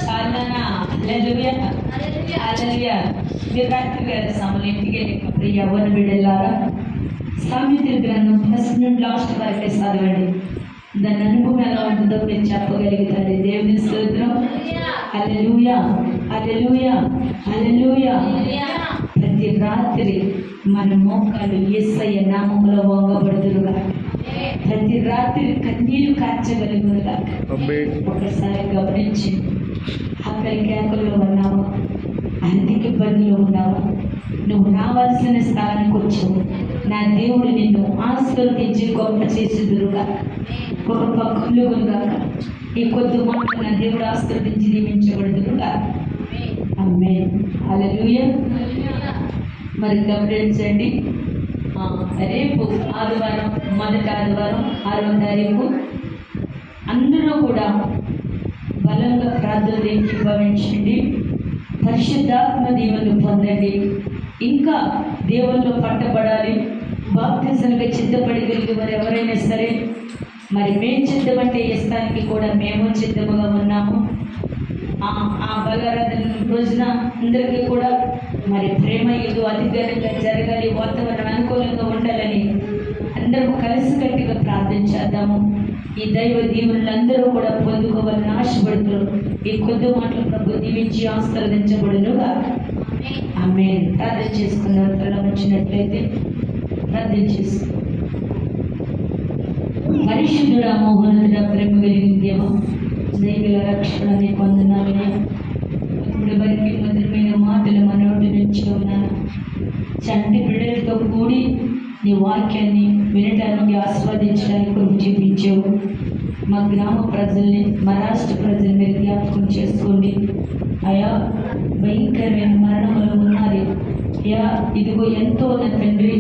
చాలానా హల్లెలూయా హల్లెలూయా. మీరు రాత్రి గారి సమయం ఇంటికి వెళ్ళినప్పుడు ఎవరు బిడ్డలారా సామెతల గ్రంథం ఫస్ట్ నుండి లాస్ట్ వరకే చదవండి. దాని అనుభవం ఎలా ఉంటుందో మీరు చెప్పగలుగుతారు. దేవుని స్తోత్రం. హల్లెలూయా హల్లెలూయా హల్లెలూయా. ప్రతి రాత్రి మన మోకాలు యేసయ్య నామములో వంగబడుదురుగా. ప్రతి రాత్రి కన్నీరు కార్చగలుగునుగా. ఒకసారి గమనించి ఆకలి కేకల్లో ఉన్నావా, ఆర్థిక ఇబ్బందులు ఉన్నావా, నువ్వు రావాల్సిన స్థానానికి వచ్చావు. నా దేవుడు నిన్ను ఆశీర్వదించి గొప్ప చేసేదురుగా, గొప్ప కలుగునుగా. ఈ కొద్ది మాటలు నా దేవుడు ఆశీర్వదించి దీవించబడుదురుగా. ఆమేన్ హల్లెలూయా. మరి గమనించండి, రేపు ఆదివారం, మొదటి ఆదివారం 6వ తారీఖు అందరూ కూడా బలంగా ప్రార్థన ఏకీభవించండి. పరిశుద్ధాత్మ దీవెనలు పొందండి. ఇంకా దేవుల్లో పట్టబడాలి. బాప్తిజంగా సిద్ధపడగలిగే వారు ఎవరైనా సరే, మరి మేము సిద్ధమంటే ఇస్తానికి కూడా మేము సిద్ధముగా ఉన్నాము. ఆ బలారాధన రోజున అందరికీ కూడా మరి ప్రేమ ఏదో అధికారంగా జరగాలి, వాతావరణం అనుకూలంగా ఉండాలని అందరూ కలిసికట్టుగా ప్రార్థించేద్దాము. ఈ దైవ దీవెనలు అందరూ కూడా పొందుకోవాలని ఆశపడుతున్నారు. ఈ కొద్ది మాటలు ప్రభు దీవించి ఆశీర్వదించబడునుగా. ఆమేన్. ప్రార్థన చేసుకున్నారు. త్వరలో వచ్చినట్లయితే ప్రార్థన చేసుకున్నారు. పరిశుద్ధుడా, మోహనుడా, ప్రేమ కలిగిన దేవా, దైవ రక్షణని పొందినామని ఇప్పుడు వరకు మధురమైన మాటలు మన నోటి నుంచి ఉన్నాను. చంటి బిడ్డలతో కూడి నీ వాక్యాన్ని వినడానికి, ఆస్వాదించడానికి కృప చూపించావు. మా గ్రామ ప్రజల్ని, మా రాష్ట్ర ప్రజల్ని మీరు జ్ఞాపకం చేసుకోండి. అయా భయంకరమైన మరణంలో ఉన్నది. అయా ఇదిగో ఎంతో నా తండ్రి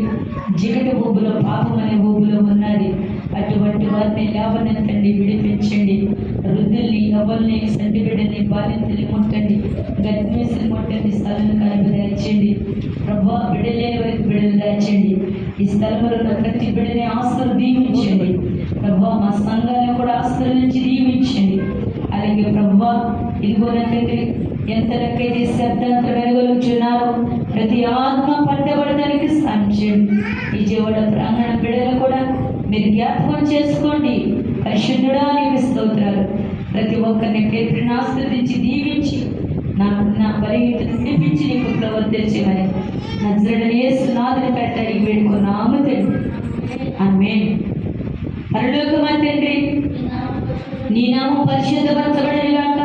జిగట ఊబులో, పాపం అనే ఊబులో ఉన్నది. అటువంటి వారిని లేవనెత్తండి, విడిపించండి. వృద్ధుల్ని, ఎవరిని, సంటి బిడ్డని, బాలింతల్ని ముట్టండి, గర్భిణీసులు ముట్టండి. స్థలం కలిపి దాచండి ప్రభా. బిడ్డలేని వారికి బిడ్డలు దాచండి. ఈ స్థలంలో ఉన్న ప్రతి బిడ్డని ఆస్తులు దీవించండి ప్రభా. మా సంఘాన్ని కూడా ఆస్తుల నుంచి దీవించండి. అలాగే ప్రభా ఇదిగో నా తండ్రి ఎంత లెక్కైతే శబ్దాంతర వెలుగొలుచున్నారో ప్రతి ఆత్మ పట్టబడడానికి సాధించండి. ఈ జీవన ప్రాంగణ బిడ్డలు కూడా మీరు జ్ఞాపకం చేసుకోండి. పరిశుద్ధుడా నీకు స్తోత్రాలు. ప్రతి ఒక్కరిని పేరుని ఆశీర్వదించి దీవించి నా బలహీనతను విడిపించి నీకు ప్రవర్తించమని నజరేయుడైన యేసు నామమున పెట్టాలి వేడుకున్నాము తండ్రి. ఆమేన్. పరలోకమందు తండ్రి, నీ నామం పరిశుద్ధపరచబడును గాక.